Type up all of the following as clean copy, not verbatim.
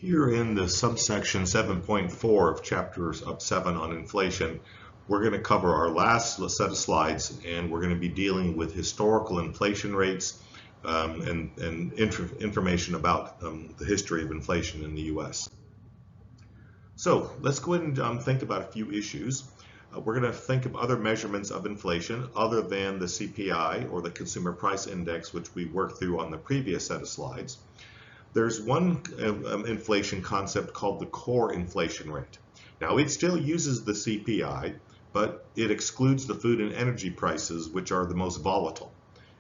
Here in the subsection 7.4 of chapter 7 on inflation, we're going to cover our last set of slides, and we're going to be dealing with historical inflation rates and information about the history of inflation in the U.S. So let's go ahead and think about a few issues. We're going to think of other measurements of inflation other than the CPI or the Consumer Price Index, which we worked through on the previous set of slides. There's one inflation concept called the core inflation rate. Now, it still uses the CPI, but it excludes the food and energy prices, which are the most volatile,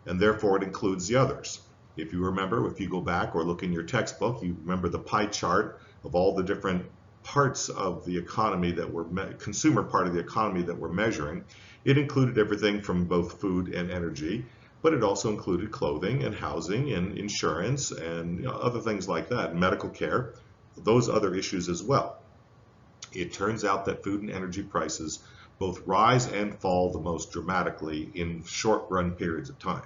and therefore it includes the others. If you remember, if you go back or look in your textbook, you remember the pie chart of all the different parts of the economy that were consumer part of the economy that we're measuring. It included everything from both food and energy, but it also included clothing and housing and insurance and other things like that, medical care, those other issues as well. It turns out that food and energy prices both rise and fall the most dramatically in short run periods of time.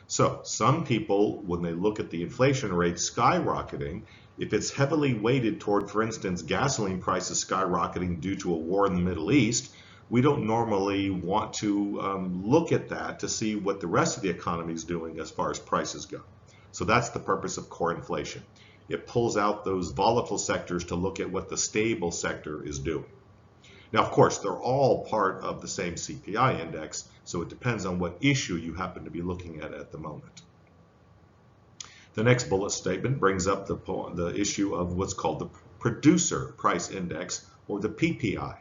So some people, when they look at the inflation rate skyrocketing, if it's heavily weighted toward, for instance, gasoline prices skyrocketing due to a war in the Middle East, we don't normally want to look at that to see what the rest of the economy is doing as far as prices go. So that's the purpose of core inflation. It pulls out those volatile sectors to look at what the stable sector is doing. Now, of course, they're all part of the same CPI index, so it depends on what issue you happen to be looking at the moment. The next bullet statement brings up the issue of what's called the Producer Price Index, or the PPI.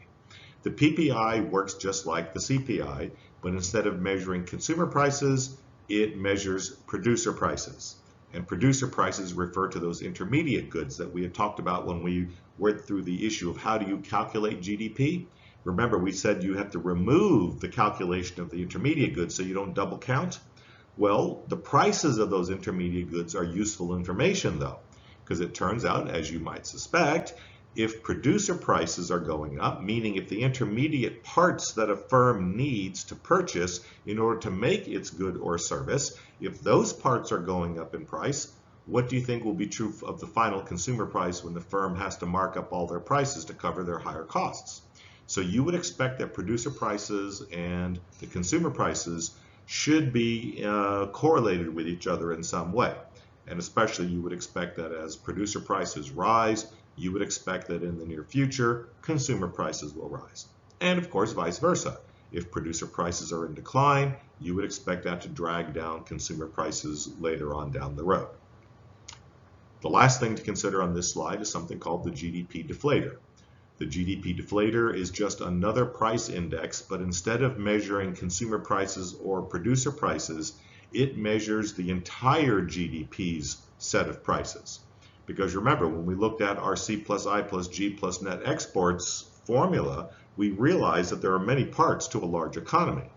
The PPI works just like the CPI, but instead of measuring consumer prices, it measures producer prices. And producer prices refer to those intermediate goods that we had talked about when we went through the issue of how do you calculate GDP. Remember, we said you have to remove the calculation of the intermediate goods so you don't double count. Well, the prices of those intermediate goods are useful information though, because it turns out, as you might suspect, if producer prices are going up, meaning if the intermediate parts that a firm needs to purchase in order to make its good or service, if those parts are going up in price, what do you think will be true of the final consumer price when the firm has to mark up all their prices to cover their higher costs? So you would expect that producer prices and the consumer prices should be correlated with each other in some way. And especially you would expect that as producer prices rise, you would expect that in the near future, consumer prices will rise. And of course, vice versa. If producer prices are in decline, you would expect that to drag down consumer prices later on down the road. The last thing to consider on this slide is something called the GDP deflator. The GDP deflator is just another price index, but instead of measuring consumer prices or producer prices, it measures the entire GDP's set of prices. Because remember, when we looked at our C plus I plus G plus net exports formula, we realized that there are many parts to a large economy.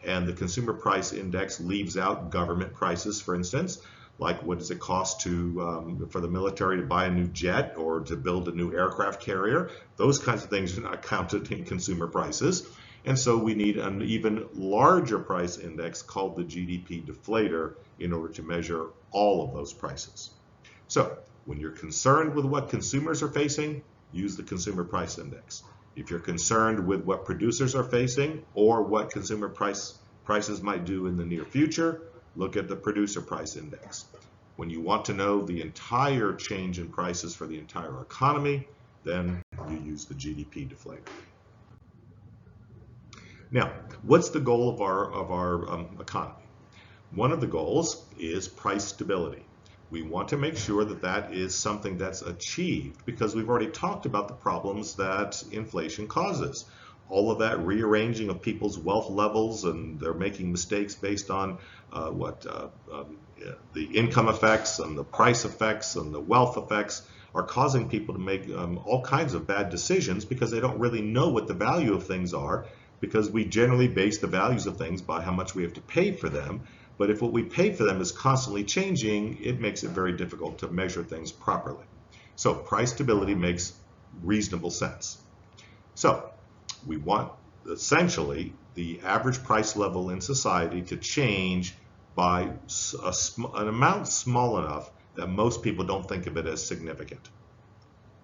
And the consumer price index leaves out government prices, for instance, like what does it cost for the military to buy a new jet or to build a new aircraft carrier. Those kinds of things are not counted in consumer prices. And so we need an even larger price index called the GDP deflator in order to measure all of those prices. So when you're concerned with what consumers are facing, use the consumer price index. If you're concerned with what producers are facing or what consumer prices might do in the near future, look at the producer price index. When you want to know the entire change in prices for the entire economy, then you use the GDP deflator. Now, what's the goal of our economy? One of the goals is price stability. We want to make sure that that is something that's achieved because we've already talked about the problems that inflation causes. All of that rearranging of people's wealth levels, and they're making mistakes based on the income effects and the price effects and the wealth effects are causing people to make all kinds of bad decisions because they don't really know what the value of things are, because we generally base the values of things by how much we have to pay for them. But if what we pay for them is constantly changing, it makes it very difficult to measure things properly. So price stability makes reasonable sense. So we want essentially the average price level in society to change by an amount small enough that most people don't think of it as significant.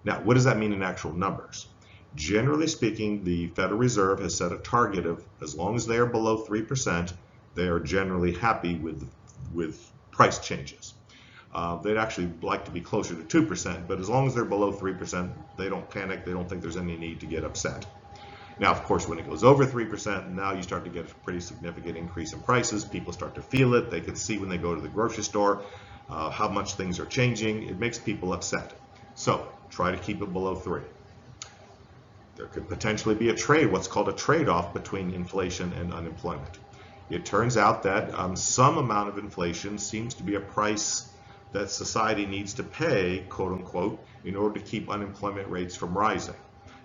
Now, what does that mean in actual numbers? Generally speaking, the Federal Reserve has set a target of, as long as they are below 3%, they are generally happy with price changes. They'd actually like to be closer to 2%, but as long as they're below 3%, they don't panic, they don't think there's any need to get upset. Now, of course, when it goes over 3%, now you start to get a pretty significant increase in prices. People start to feel it. They can see when they go to the grocery store how much things are changing. It makes people upset. So try to keep it below 3. There could potentially be what's called a trade-off between inflation and unemployment. It turns out that some amount of inflation seems to be a price that society needs to pay, quote unquote, in order to keep unemployment rates from rising.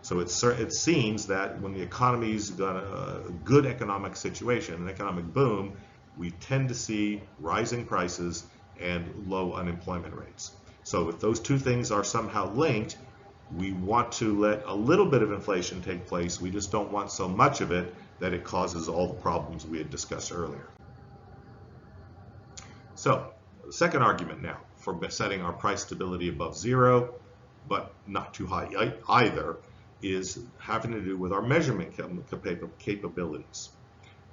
So it seems that when the economy's got a good economic situation, an economic boom, we tend to see rising prices and low unemployment rates. So if those two things are somehow linked, we want to let a little bit of inflation take place. We just don't want so much of it that it causes all the problems we had discussed earlier. So, the second argument now for setting our price stability above 0, but not too high either, is having to do with our measurement capabilities.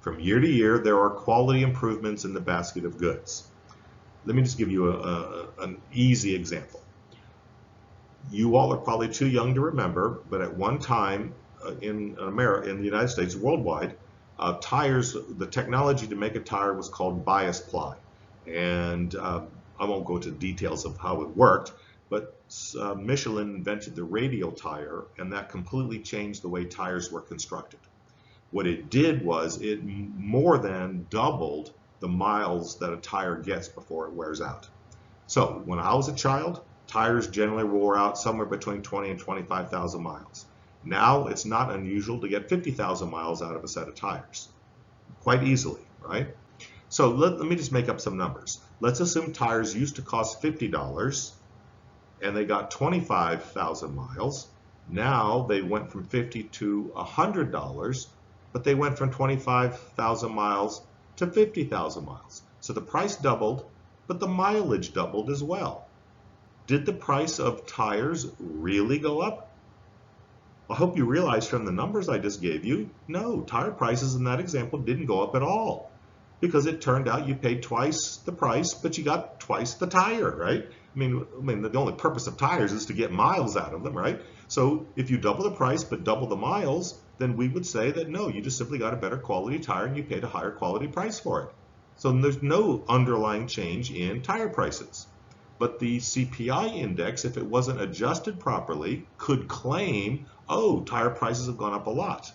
From year to year, there are quality improvements in the basket of goods. Let me just give you an easy example. You all are probably too young to remember, but at one time in the United States, worldwide, tires, the technology to make a tire was called bias ply. And I won't go into details of how it worked, but Michelin invented the radial tire, and that completely changed the way tires were constructed. What it did was it more than doubled the miles that a tire gets before it wears out. So when I was a child, tires generally wore out somewhere between 20 and 25,000 miles. Now it's not unusual to get 50,000 miles out of a set of tires, quite easily, right? So let me just make up some numbers. Let's assume tires used to cost $50 and they got 25,000 miles. Now they went from $50 to $100, but they went from 25,000 miles to 50,000 miles. So the price doubled, but the mileage doubled as well. Did the price of tires really go up? I hope you realize from the numbers I just gave you, no, tire prices in that example didn't go up at all, because it turned out you paid twice the price, but you got twice the tire, right? I mean, the only purpose of tires is to get miles out of them, right? So if you double the price but double the miles, then we would say that no, you just simply got a better quality tire and you paid a higher quality price for it. So there's no underlying change in tire prices. But the CPI index, if it wasn't adjusted properly, could claim, oh, tire prices have gone up a lot.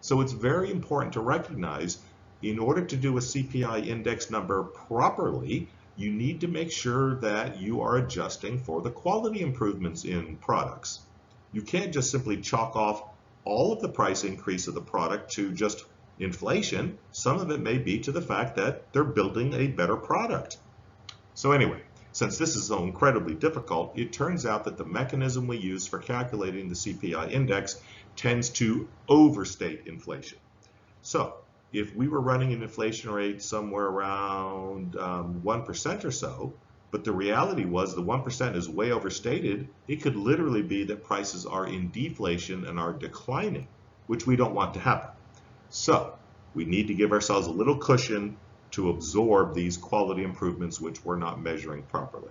So it's very important to recognize, in order to do a CPI index number properly, you need to make sure that you are adjusting for the quality improvements in products. You can't just simply chalk off all of the price increase of the product to just inflation. Some of it may be to the fact that they're building a better product. So anyway, since this is so incredibly difficult, it turns out that the mechanism we use for calculating the CPI index tends to overstate inflation. So if we were running an inflation rate somewhere around 1% or so, but the reality was the 1% is way overstated, it could literally be that prices are in deflation and are declining, which we don't want to happen. So we need to give ourselves a little cushion to absorb these quality improvements which we're not measuring properly.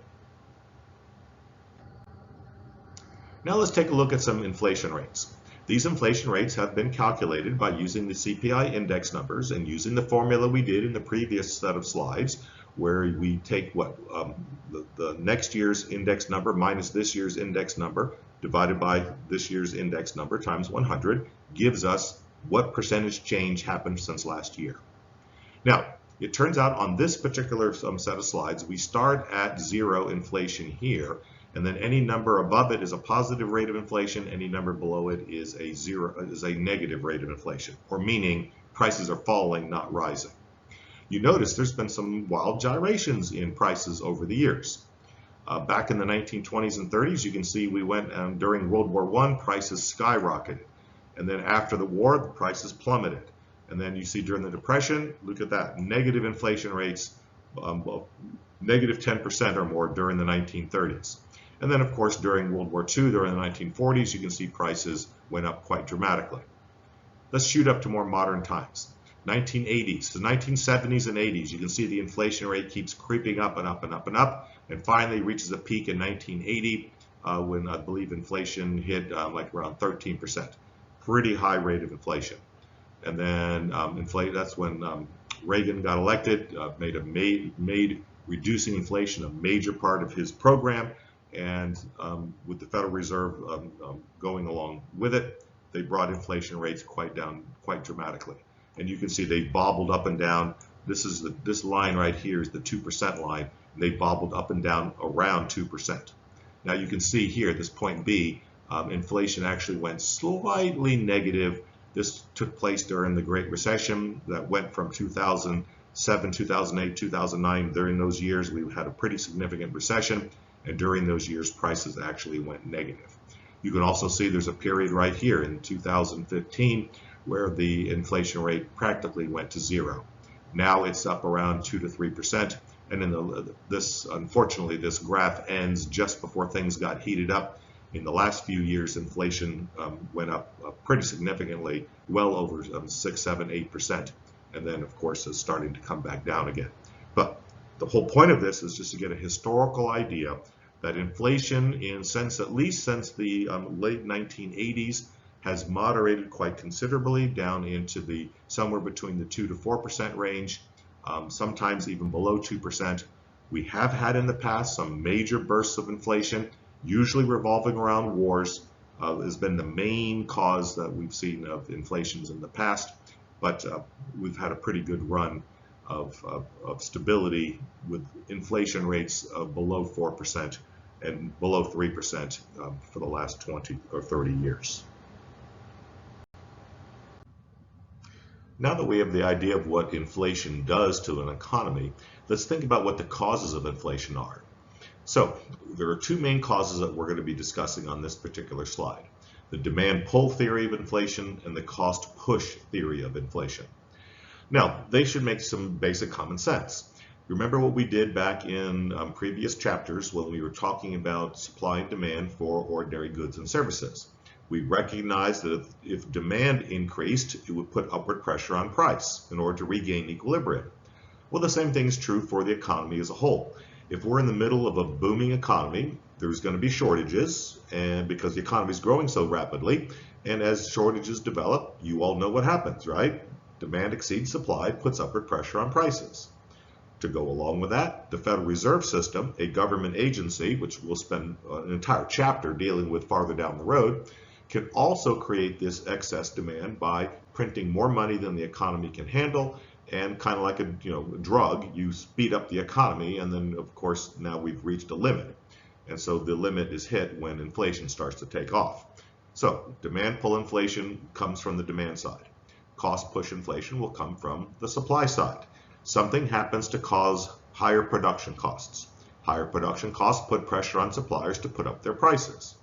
Now let's take a look at some inflation rates. These inflation rates have been calculated by using the CPI index numbers and using the formula we did in the previous set of slides, where we take the next year's index number minus this year's index number divided by this year's index number times 100 gives us what percentage change happened since last year. Now, it turns out on this particular set of slides, we start at 0 inflation here, and then any number above it is a positive rate of inflation, any number below it is a negative rate of inflation, or meaning prices are falling, not rising. You notice there's been some wild gyrations in prices over the years. Back in the 1920s and 30s, you can see we went during World War I, prices skyrocketed. And then after the war, the prices plummeted. And then you see during the Depression, look at that, negative inflation rates, negative 10% or more during the 1930s. And then, of course, during World War II, during the 1940s, you can see prices went up quite dramatically. Let's shoot up to more modern times. 1980s, the 1970s and 80s, you can see the inflation rate keeps creeping up and up and up and up, and finally reaches a peak in 1980 when I believe inflation hit like around 13%. Pretty high rate of inflation. And then that's when Reagan got elected, made reducing inflation a major part of his program, and with the Federal Reserve going along with it, they brought inflation rates quite dramatically. And you can see they bobbled up and down. This line right here is the 2% line, and they bobbled up and down around 2%. Now you can see here, this point B, inflation actually went slightly negative. This took place during the Great Recession that went from 2007, 2008, 2009. During those years, we had a pretty significant recession, and during those years, prices actually went negative. You can also see there's a period right here in 2015 where the inflation rate practically went to zero. Now it's up around 2 to 3%, and unfortunately, this graph ends just before things got heated up. In the last few years, inflation went up pretty significantly, well over 6, 7, 8%, and then, of course, is starting to come back down again. But the whole point of this is just to get a historical idea that inflation, at least since the late 1980s, has moderated quite considerably down into the somewhere between the 2 to 4% range, sometimes even below 2%. We have had in the past some major bursts of inflation, usually revolving around wars, has been the main cause that we've seen of inflations in the past, but we've had a pretty good run of stability with inflation rates of below 4% and below 3% for the last 20 or 30 years. Now that we have the idea of what inflation does to an economy, let's think about what the causes of inflation are. So there are two main causes that we're going to be discussing on this particular slide: the demand pull theory of inflation and the cost push theory of inflation. Now, they should make some basic common sense. Remember what we did back in previous chapters when we were talking about supply and demand for ordinary goods and services. We recognized that if demand increased, it would put upward pressure on price in order to regain equilibrium. Well, the same thing is true for the economy as a whole. If we're in the middle of a booming economy, there's going to be shortages, and because the economy is growing so rapidly, and as shortages develop, you all know what happens, right? Demand exceeds supply, puts upward pressure on prices. To go along with that, the Federal Reserve System, a government agency, which we'll spend an entire chapter dealing with farther down the road, can also create this excess demand by printing more money than the economy can handle, and kind of like a drug, you speed up the economy, and then of course now we've reached a limit, and so the limit is hit when inflation starts to take off. So demand pull inflation comes from the demand side. Cost push inflation will come from the supply side. Something happens to cause higher production costs. Higher production costs put pressure on suppliers to put up their prices.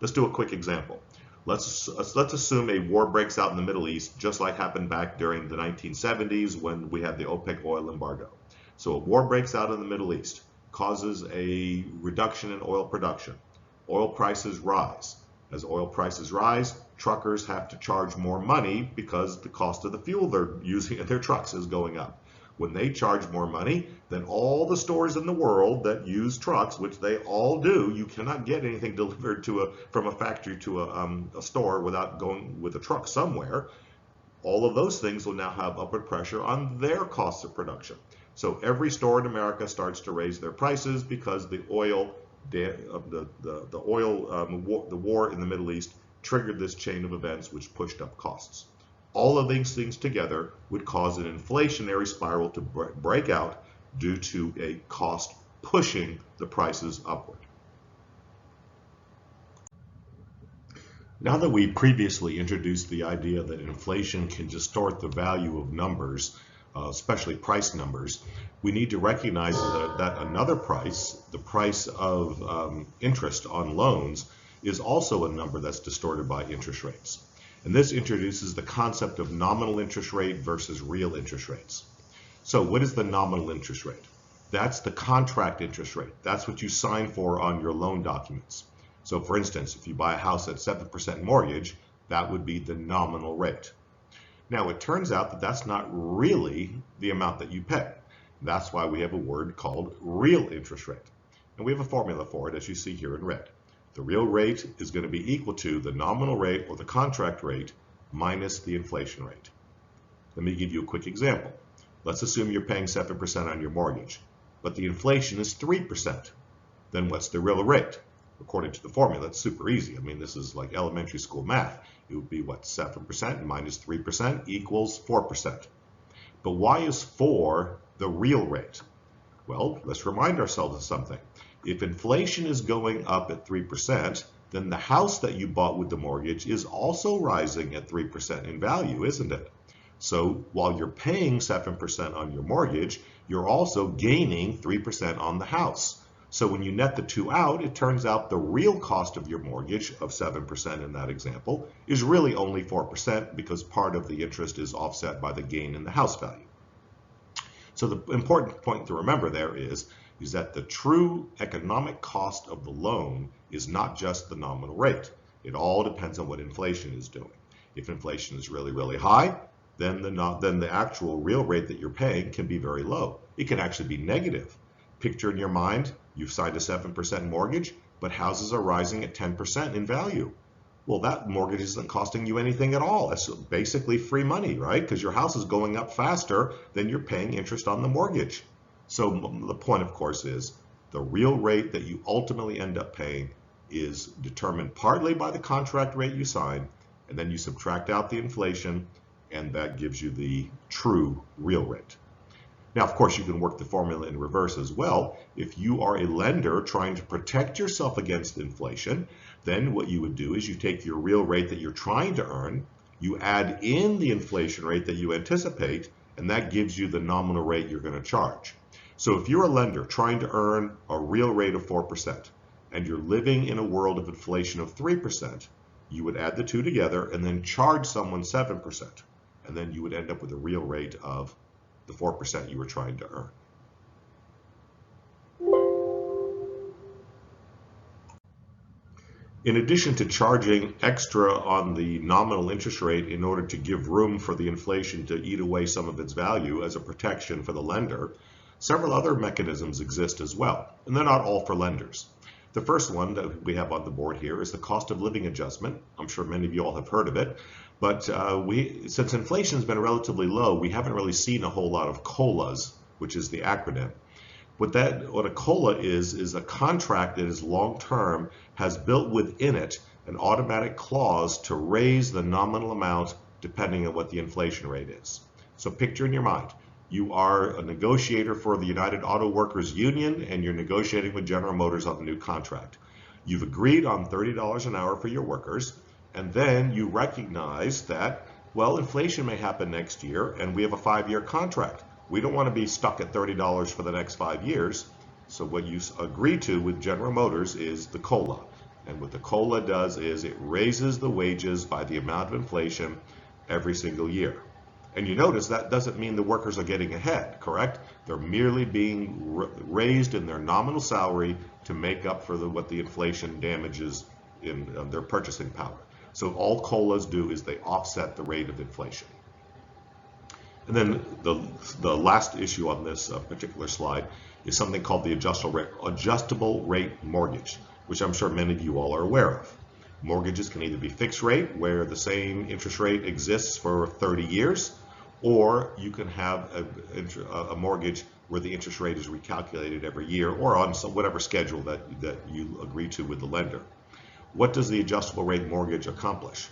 Let's do a quick example. Let's assume a war breaks out in the Middle East, just like happened back during the 1970s when we had the OPEC oil embargo. So a war breaks out in the Middle East, causes a reduction in oil production. Oil prices rise. As oil prices rise, truckers have to charge more money because the cost of the fuel they're using in their trucks is going up. When they charge more money, then all the stores in the world that use trucks, which they all do, you cannot get anything delivered from a factory to a store without going with a truck somewhere. All of those things will now have upward pressure on their costs of production. So every store in America starts to raise their prices because the war in the Middle East triggered this chain of events which pushed up costs. All of these things together would cause an inflationary spiral to break out due to a cost pushing the prices upward. Now that we previously introduced the idea that inflation can distort the value of numbers, especially price numbers, we need to recognize that another price, the price of interest on loans, is also a number that's distorted by interest rates. And this introduces the concept of nominal interest rate versus real interest rates. So what is the nominal interest rate? That's the contract interest rate. That's what you sign for on your loan documents. So for instance, if you buy a house at 7% mortgage, that would be the nominal rate. Now it turns out that that's not really the amount that you pay. That's why we have a word called real interest rate. And we have a formula for it, as you see here in red. The real rate is going to be equal to the nominal rate or the contract rate minus the inflation rate. Let me give you a quick example. Let's assume you're paying 7% on your mortgage, but the inflation is 3%. Then what's the real rate? According to the formula, it's super easy. I mean, this is like elementary school math. It would be what, 7% minus 3% equals 4%. But why is 4 the real rate? Well, let's remind ourselves of something. If inflation is going up at 3%, then the house that you bought with the mortgage is also rising at 3% in value, isn't it? So while you're paying 7% on your mortgage, you're also gaining 3% on the house. So when you net the two out, it turns out the real cost of your mortgage of 7% in that example is really only 4% because part of the interest is offset by the gain in the house value. So the important point to remember there is that the true economic cost of the loan is not just the nominal rate. It all depends on what inflation is doing. If inflation is really, really high, then the actual real rate that you're paying can be very low. It can actually be negative. Picture in your mind, you've signed a 7% mortgage, but houses are rising at 10% in value. Well, that mortgage isn't costing you anything at all. That's basically free money, right? Because your house is going up faster than you're paying interest on the mortgage. So the point, of course, is the real rate that you ultimately end up paying is determined partly by the contract rate you sign, and then you subtract out the inflation, and that gives you the true real rate. Now, of course, you can work the formula in reverse as well. If you are a lender trying to protect yourself against inflation, then what you would do is you take your real rate that you're trying to earn, you add in the inflation rate that you anticipate, and that gives you the nominal rate you're going to charge. So if you're a lender trying to earn a real rate of 4%, and you're living in a world of inflation of 3%, you would add the two together and then charge someone 7%. And then you would end up with a real rate of the 4% you were trying to earn. In addition to charging extra on the nominal interest rate in order to give room for the inflation to eat away some of its value as a protection for the lender, several other mechanisms exist as well, and they're not all for lenders. The first one that we have on the board here is the cost of living adjustment. I'm sure many of you all have heard of it, but since inflation has been relatively low, we haven't really seen a whole lot of COLAs, which is the acronym. What a COLA is a contract that is long-term, has built within it an automatic clause to raise the nominal amount depending on what the inflation rate is. So picture in your mind, you are a negotiator for the United Auto Workers Union and you're negotiating with General Motors on the new contract. You've agreed on $30 an hour for your workers, and then you recognize that, well, inflation may happen next year and we have a 5-year contract. We don't want to be stuck at $30 for the next 5 years. So what you agree to with General Motors is the COLA. And what the COLA does is it raises the wages by the amount of inflation every single year. And you notice that doesn't mean the workers are getting ahead, correct? They're merely being raised in their nominal salary to make up for what the inflation damages in their purchasing power. So all COLAs do is they offset the rate of inflation. And then the last issue on this particular slide is something called the adjustable rate mortgage, which I'm sure many of you all are aware of. Mortgages can either be fixed rate, where the same interest rate exists for 30 years, or you can have a mortgage where the interest rate is recalculated every year or on whatever schedule that you agree to with the lender. What does the adjustable rate mortgage accomplish?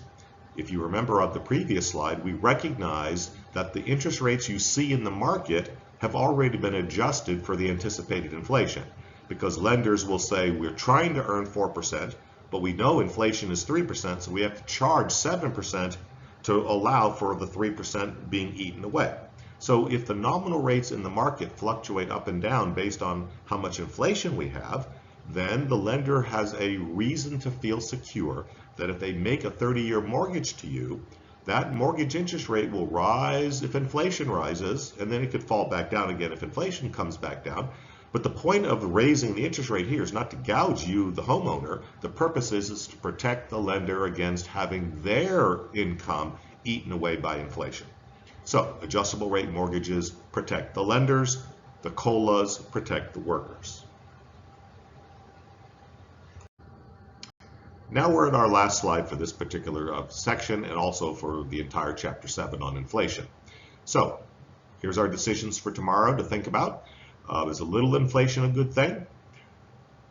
If you remember on the previous slide, we recognize that the interest rates you see in the market have already been adjusted for the anticipated inflation, because lenders will say we're trying to earn 4%, but we know inflation is 3%, so we have to charge 7% to allow for the 3% being eaten away. So if the nominal rates in the market fluctuate up and down based on how much inflation we have, then the lender has a reason to feel secure that if they make a 30-year mortgage to you, that mortgage interest rate will rise if inflation rises, and then it could fall back down again if inflation comes back down. But the point of raising the interest rate here is not to gouge you, the homeowner. The purpose is to protect the lender against having their income eaten away by inflation. So adjustable rate mortgages protect the lenders, the COLAs protect the workers. Now we're at our last slide for this particular section and also for the entire Chapter 7 on inflation. So here's our decisions for tomorrow to think about. Is a little inflation a good thing?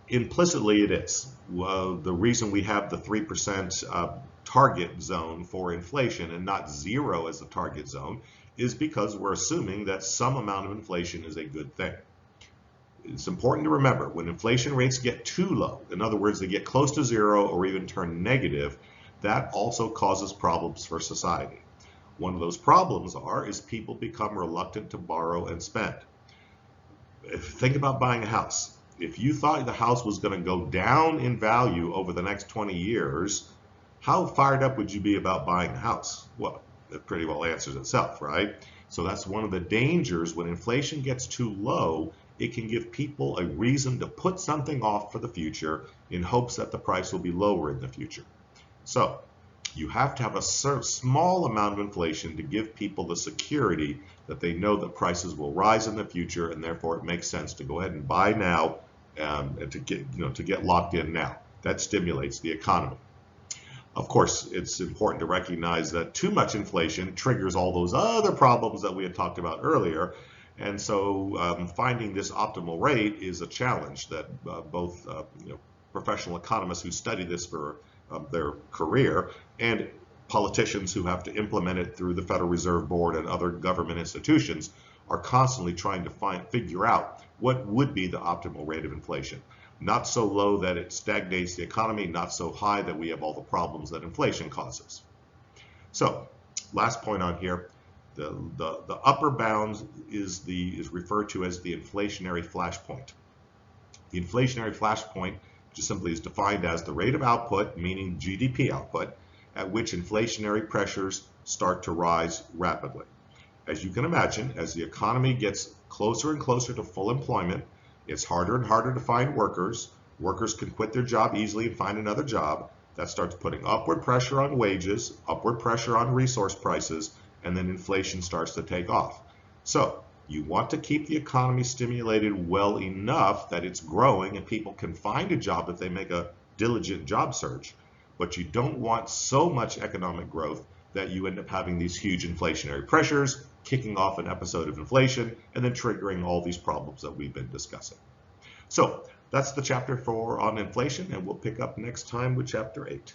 Implicitly it is. The reason we have the 3% target zone for inflation and not 0 as the target zone is because we're assuming that some amount of inflation is a good thing. It's important to remember when inflation rates get too low, in other words, they get close to 0 or even turn negative, that also causes problems for society. One of those problems is people become reluctant to borrow and spend. Think about buying a house. If you thought the house was going to go down in value over the next 20 years, how fired up would you be about buying a house? Well, it pretty well answers itself, right? So that's one of the dangers when inflation gets too low. It can give people a reason to put something off for the future in hopes that the price will be lower in the future. So you have to have a small amount of inflation to give people the security that they know that prices will rise in the future, and therefore it makes sense to go ahead and buy now and to get locked in now. That stimulates the economy. Of course, it's important to recognize that too much inflation triggers all those other problems that we had talked about earlier. And so finding this optimal rate is a challenge that both professional economists who study this for their career and politicians who have to implement it through the Federal Reserve Board and other government institutions are constantly trying to figure out what would be the optimal rate of inflation. Not so low that it stagnates the economy, not so high that we have all the problems that inflation causes. So, last point on here. The upper bound is referred to as the inflationary flashpoint. The inflationary flashpoint just simply is defined as the rate of output, meaning GDP output, at which inflationary pressures start to rise rapidly. As you can imagine, as the economy gets closer and closer to full employment, it's harder and harder to find workers. Workers can quit their job easily and find another job. That starts putting upward pressure on wages, upward pressure on resource prices, and then inflation starts to take off. So you want to keep the economy stimulated well enough that it's growing and people can find a job if they make a diligent job search. But you don't want so much economic growth that you end up having these huge inflationary pressures, kicking off an episode of inflation, and then triggering all these problems that we've been discussing. So that's the chapter 4 on inflation, and we'll pick up next time with chapter 8.